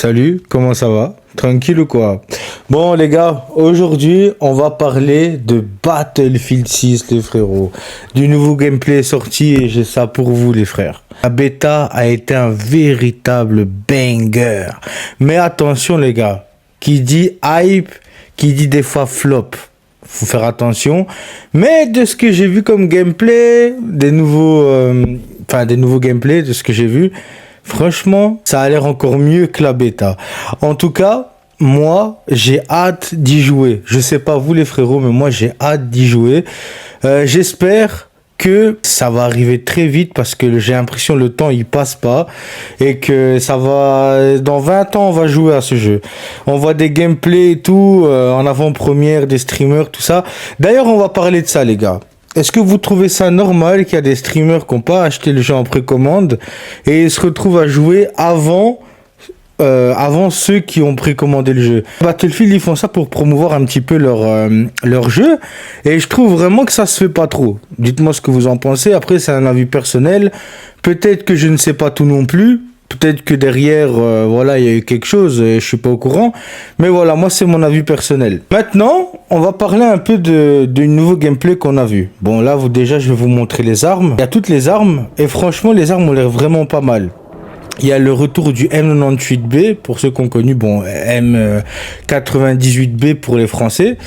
Salut, comment ça va? Tranquille ou quoi? Bon les gars, aujourd'hui on va parler de Battlefield 6 les frérots. Du nouveau gameplay sorti et j'ai ça pour vous les frères. La bêta a été un véritable banger. Mais attention les gars, qui dit hype, qui dit des fois flop. Faut faire attention. Mais de ce que j'ai vu comme gameplay, des nouveaux gameplays, de ce que j'ai vu, franchement, ça a l'air encore mieux que la bêta. En tout cas, moi, j'ai hâte d'y jouer. Je sais pas vous les frérots, mais moi, j'ai hâte d'y jouer. J'espère que ça va arriver très vite parce que j'ai l'impression que le temps il passe pas et que ça va dans 20 ans on va jouer à ce jeu. On voit des gameplays et tout en avant-première des streamers tout ça. D'ailleurs, on va parler de ça les gars. Est-ce que vous trouvez ça normal qu'il y a des streamers qui n'ont pas acheté le jeu en précommande et ils se retrouvent à jouer avant ceux qui ont précommandé le jeu? Battlefield, ils font ça pour promouvoir un petit peu leur jeu et je trouve vraiment que ça se fait pas trop. Dites-moi ce que vous en pensez. Après, c'est un avis personnel. Peut-être que je ne sais pas tout non plus. Peut-être que derrière, il y a eu quelque chose et je suis pas au courant. Mais voilà, moi, c'est mon avis personnel. Maintenant, on va parler un peu du nouveau gameplay qu'on a vu. Bon, là, déjà, je vais vous montrer les armes. Il y a toutes les armes et franchement, les armes ont l'air vraiment pas mal. Il y a le retour du M98B pour ceux qui ont connu, M98B pour les Français.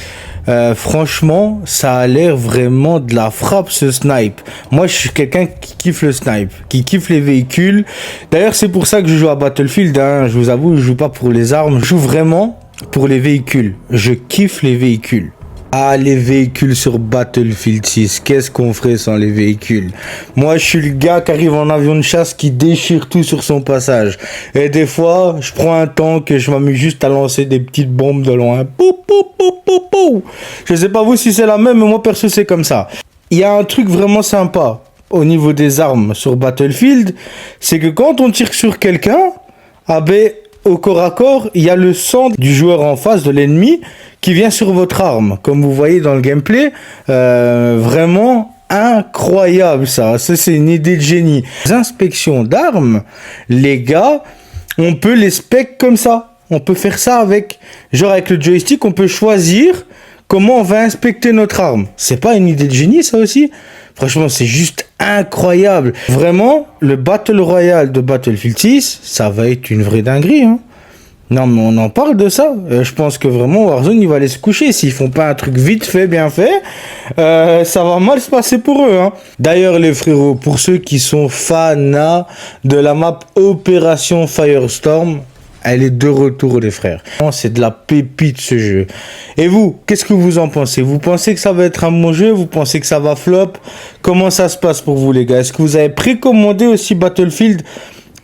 Franchement, ça a l'air vraiment de la frappe ce snipe. Moi, je suis quelqu'un qui kiffe le snipe, qui kiffe les véhicules. D'ailleurs, c'est pour ça que je joue à Battlefield. Je vous avoue, je joue pas pour les armes. Je joue vraiment pour les véhicules. Je kiffe les véhicules. Ah, les véhicules sur Battlefield 6, qu'est-ce qu'on ferait sans les véhicules? Moi, je suis le gars qui arrive en avion de chasse, qui déchire tout sur son passage. Et des fois, je prends un tank et je m'amuse juste à lancer des petites bombes de loin. Pou, pou, pou, pou, pou. Je sais pas vous si c'est la même, mais moi, perso, c'est comme ça. Il y a un truc vraiment sympa au niveau des armes sur Battlefield, c'est que quand on tire sur quelqu'un, au corps à corps, il y a le sang du joueur en face, de l'ennemi, qui vient sur votre arme. Comme vous voyez dans le gameplay, vraiment incroyable ça. Ça, c'est une idée de génie. Les inspections d'armes, les gars, on peut les spec comme ça. On peut faire ça avec le joystick, on peut choisir comment on va inspecter notre arme. C'est pas une idée de génie ça aussi? Franchement, c'est juste incroyable. Vraiment, le Battle Royale de Battlefield 6, ça va être une vraie dinguerie. Non, mais on en parle de ça. Je pense que vraiment, Warzone, il va aller se coucher. S'ils font pas un truc vite fait, bien fait, ça va mal se passer pour eux. D'ailleurs, les frérots, pour ceux qui sont fans de la map Opération Firestorm, elle est de retour, les frères. C'est de la pépite, ce jeu. Et vous, qu'est-ce que vous en pensez? Vous pensez que ça va être un bon jeu? Vous pensez que ça va flop? Comment ça se passe pour vous, les gars? Est-ce que vous avez précommandé aussi Battlefield?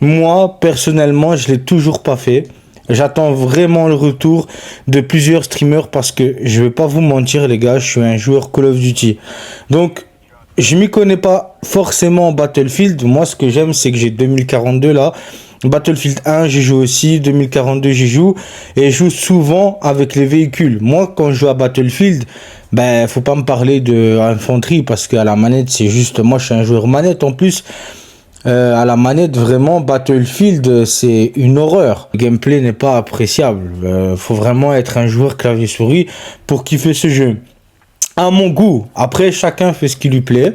Moi, personnellement, je l'ai toujours pas fait. J'attends vraiment le retour de plusieurs streamers parce que je vais pas vous mentir, les gars, je suis un joueur Call of Duty. Donc, je m'y connais pas forcément en Battlefield. Moi, ce que j'aime, c'est que j'ai 2042 là. Battlefield 1, j'y joue aussi, 2042, j'y joue, et je joue souvent avec les véhicules. Moi, quand je joue à Battlefield, faut pas me parler de infanterie, parce qu'à la manette, c'est juste, moi, je suis un joueur manette en plus. À la manette, vraiment, Battlefield, c'est une horreur. Le gameplay n'est pas appréciable. Faut vraiment être un joueur clavier-souris pour kiffer ce jeu. À mon goût. Après, chacun fait ce qui lui plaît.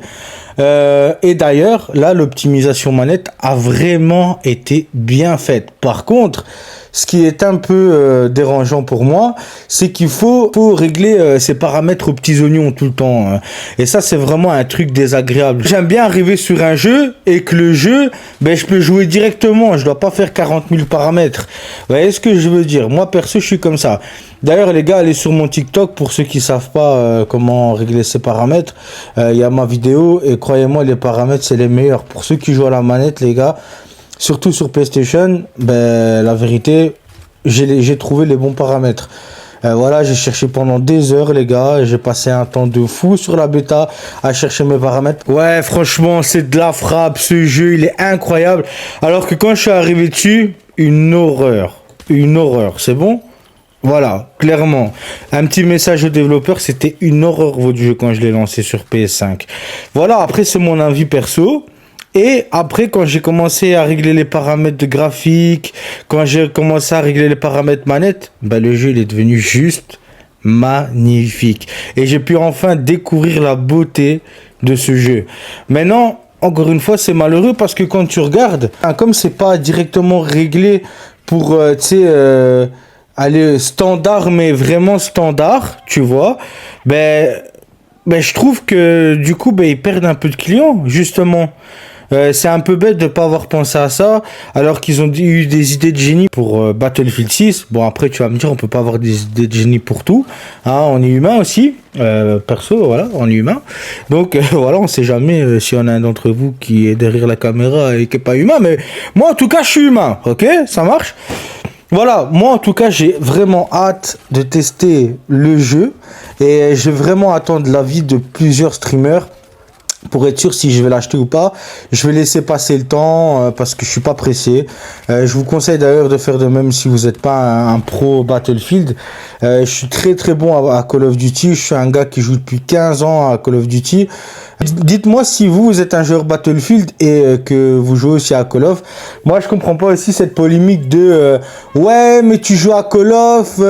Et d'ailleurs, là, l'optimisation manette a vraiment été bien faite. Par contre, ce qui est un peu dérangeant pour moi, c'est qu'il faut régler ses paramètres aux petits oignons tout le temps. Et ça, c'est vraiment un truc désagréable. J'aime bien arriver sur un jeu et que le jeu, je peux jouer directement. Je dois pas faire 40 000 paramètres. Vous voyez ce que je veux dire? Moi, perso, je suis comme ça. D'ailleurs, les gars, allez sur mon TikTok pour ceux qui savent pas comment régler ces paramètres. Il y a ma vidéo et croyez-moi, les paramètres, c'est les meilleurs. Pour ceux qui jouent à la manette, les gars, surtout sur PlayStation, la vérité, j'ai trouvé les bons paramètres. J'ai cherché pendant des heures, les gars. J'ai passé un temps de fou sur la bêta à chercher mes paramètres. Ouais, franchement, c'est de la frappe. Ce jeu, il est incroyable. Alors que quand je suis arrivé dessus, une horreur. Une horreur, c'est bon? Voilà, clairement. Un petit message aux développeurs, c'était une horreur votre jeu quand je l'ai lancé sur PS5. Voilà, après c'est mon avis perso. Et après, quand j'ai commencé à régler les paramètres de graphique, quand j'ai commencé à régler les paramètres manette, bah, le jeu il est devenu juste magnifique. Et j'ai pu enfin découvrir la beauté de ce jeu. Maintenant, encore une fois, c'est malheureux parce que quand tu regardes, comme c'est pas directement réglé pour, aller standard, mais vraiment standard, tu vois, ben je trouve que du coup, ben, ils perdent un peu de clients, justement. C'est un peu bête de pas avoir pensé à ça, alors qu'ils ont eu des idées de génie pour Battlefield 6. Bon, après, tu vas me dire, on peut pas avoir des idées de génie pour tout. Hein, on est humain aussi. Perso, voilà, on est humain. Donc, voilà, on sait jamais s'il y en a un d'entre vous qui est derrière la caméra et qui est pas humain. Mais moi, en tout cas, je suis humain. Ok, ça marche. Voilà, moi en tout cas j'ai vraiment hâte de tester le jeu et je vais vraiment attendre l'avis de plusieurs streamers pour être sûr si je vais l'acheter ou pas. Je vais laisser passer le temps parce que je suis pas pressé. Je vous conseille d'ailleurs de faire de même si vous n'êtes pas un pro Battlefield. Je suis très très bon à Call of Duty. Je suis un gars qui joue depuis 15 ans à Call of Duty. Dites-moi si vous êtes un joueur Battlefield et que vous jouez aussi à Call of. Moi je comprends pas aussi cette polémique de ouais mais tu joues à Call of,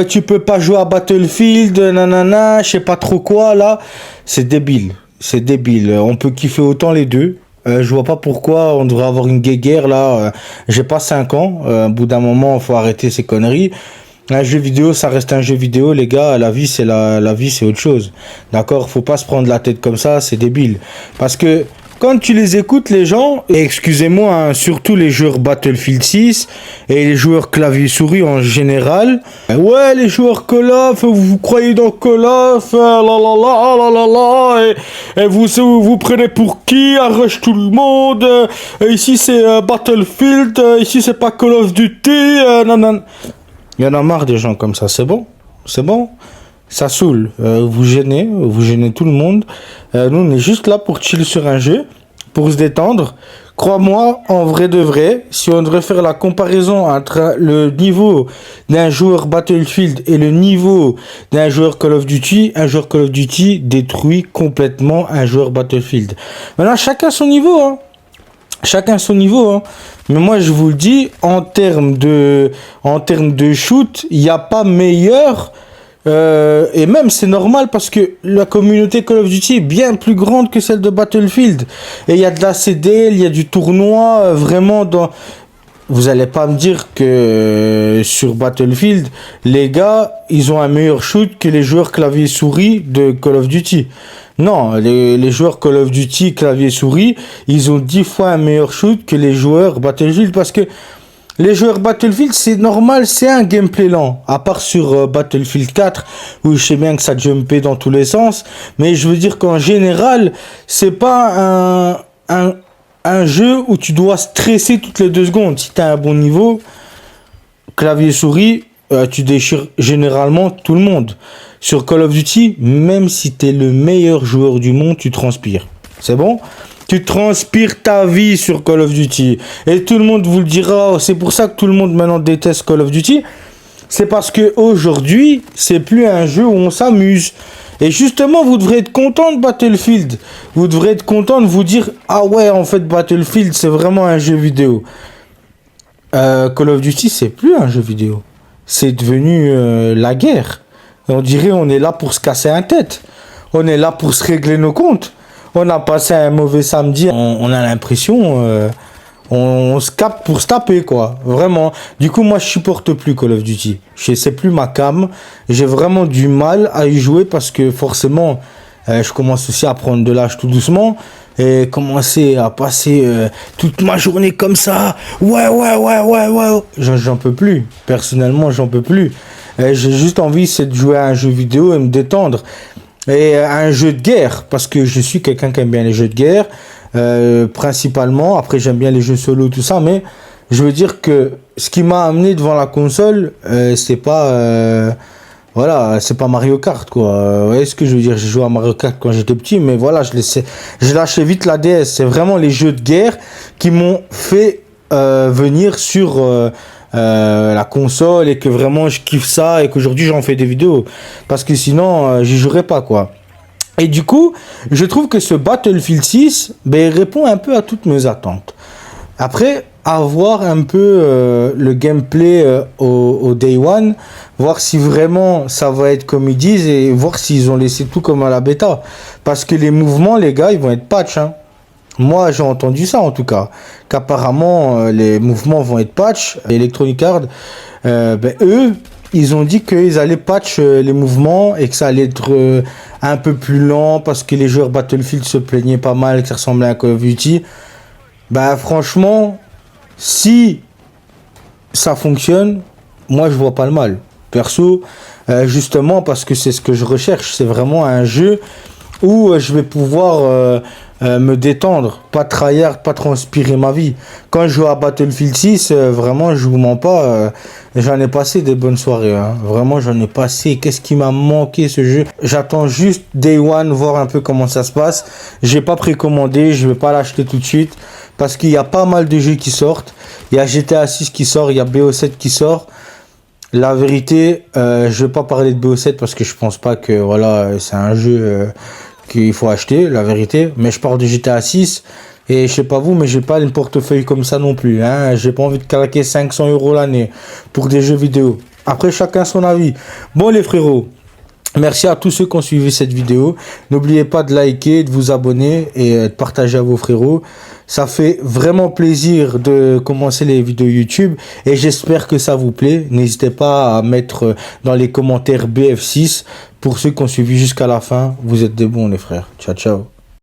tu peux pas jouer à Battlefield, nanana, je sais pas trop quoi là. C'est débile. C'est débile. On peut kiffer autant les deux. Je vois pas pourquoi on devrait avoir une guéguerre là. J'ai pas 5 ans. Au bout d'un moment, faut arrêter ces conneries. Un jeu vidéo, ça reste un jeu vidéo, les gars. La vie, c'est la vie, c'est autre chose. D'accord? Faut pas se prendre la tête comme ça. C'est débile. Parce que quand tu les écoutes, les gens, et excusez-moi, hein, surtout les joueurs Battlefield 6 et les joueurs clavier-souris en général, ouais, les joueurs Call of, vous croyez dans Call of, la la la la la la, et vous prenez pour qui, arrache tout le monde, ici c'est Battlefield, ici c'est pas Call of Duty, nan. Il y en a marre des gens comme ça, c'est bon, c'est bon. Ça saoule, vous gênez tout le monde. Nous on est juste là pour chill sur un jeu, pour se détendre. Crois-moi, en vrai de vrai, si on devrait faire la comparaison entre le niveau d'un joueur Battlefield et le niveau d'un joueur Call of Duty, un joueur Call of Duty détruit complètement un joueur Battlefield. Maintenant, chacun son niveau, hein. Chacun son niveau, hein. Mais moi je vous le dis, en termes de shoot, il n'y a pas meilleur. Et même c'est normal parce que la communauté Call of Duty est bien plus grande que celle de Battlefield. Et il y a de la CDL, il y a du tournoi, vraiment dans... Vous allez pas me dire que sur Battlefield, les gars, ils ont un meilleur shoot que les joueurs clavier-souris de Call of Duty. Non, les joueurs Call of Duty clavier-souris, ils ont 10 fois un meilleur shoot que les joueurs Battlefield parce que les joueurs Battlefield, c'est normal, c'est un gameplay lent. À part sur Battlefield 4, où je sais bien que ça jumpait dans tous les sens. Mais je veux dire qu'en général, c'est pas un jeu où tu dois stresser toutes les 2 secondes. Si tu as un bon niveau, clavier-souris, tu déchires généralement tout le monde. Sur Call of Duty, même si tu es le meilleur joueur du monde, tu transpires. C'est bon ? Tu transpires ta vie sur Call of Duty. Et tout le monde vous le dira. C'est pour ça que tout le monde maintenant déteste Call of Duty. C'est parce que aujourd'hui, c'est plus un jeu où on s'amuse. Et justement, vous devrez être content de Battlefield. Vous devrez être content de vous dire, ah ouais, en fait, Battlefield, c'est vraiment un jeu vidéo. Call of Duty, c'est plus un jeu vidéo. C'est devenu la guerre. On dirait on est là pour se casser la tête. On est là pour se régler nos comptes. On a passé un mauvais samedi. On a l'impression... on se capte pour se taper, quoi. Vraiment. Du coup, moi, je supporte plus Call of Duty. C'est plus ma cam. J'ai vraiment du mal à y jouer parce que forcément, je commence aussi à prendre de l'âge tout doucement. Et commencer à passer toute ma journée comme ça. Ouais. J'en peux plus. Personnellement, j'en peux plus. J'ai juste envie, c'est de jouer à un jeu vidéo et me détendre. Et un jeu de guerre, parce que je suis quelqu'un qui aime bien les jeux de guerre, principalement. Après, j'aime bien les jeux solo, tout ça, mais je veux dire que ce qui m'a amené devant la console, c'est pas Mario Kart, quoi. Vous voyez ce que je veux dire? J'ai joué à Mario Kart quand j'étais petit, mais voilà, je lâchais vite la DS. C'est vraiment les jeux de guerre qui m'ont fait venir sur la console et que vraiment je kiffe ça et qu'aujourd'hui j'en fais des vidéos parce que sinon j'y jouerais pas, quoi. Et du coup, je trouve que ce Battlefield 6, ben, il répond un peu à toutes mes attentes. Après, avoir un peu le gameplay au Day One, voir si vraiment ça va être comme ils disent et voir s'ils ont laissé tout comme à la bêta. Parce que les mouvements, les gars, ils vont être patch. Hein. Moi, j'ai entendu ça en tout cas, qu'apparemment les mouvements vont être patch. Electronic Arts, ben, eux, ils ont dit qu'ils allaient patch les mouvements et que ça allait être un peu plus lent parce que les joueurs Battlefield se plaignaient pas mal, que ça ressemblait à Call of Duty. Bah franchement, si ça fonctionne, moi je vois pas le mal. Perso, justement parce que c'est ce que je recherche. C'est vraiment un jeu où je vais pouvoir me détendre, pas tryhard, pas transpirer ma vie. Quand je joue à Battlefield 6, vraiment je vous mens pas, j'en ai passé des bonnes soirées. Hein. Vraiment j'en ai passé. Qu'est-ce qui m'a manqué ce jeu? J'attends juste Day One, voir un peu comment ça se passe. J'ai pas précommandé, je vais pas l'acheter tout de suite. Parce qu'il y a pas mal de jeux qui sortent. Il y a GTA 6 qui sort, il y a BO7 qui sort. La vérité, je vais pas parler de BO7 parce que je pense pas que voilà, c'est un jeu qu'il faut acheter, la vérité. Mais je parle de GTA 6 et je sais pas vous, mais j'ai pas une portefeuille comme ça non plus. Hein. J'ai pas envie de claquer 500 € l'année pour des jeux vidéo. Après, chacun son avis. Bon les frérots. Merci à tous ceux qui ont suivi cette vidéo. N'oubliez pas de liker, de vous abonner et de partager à vos frérots. Ça fait vraiment plaisir de commencer les vidéos YouTube et j'espère que ça vous plaît. N'hésitez pas à mettre dans les commentaires BF6. Pour ceux qui ont suivi jusqu'à la fin, vous êtes des bons les frères. Ciao, ciao.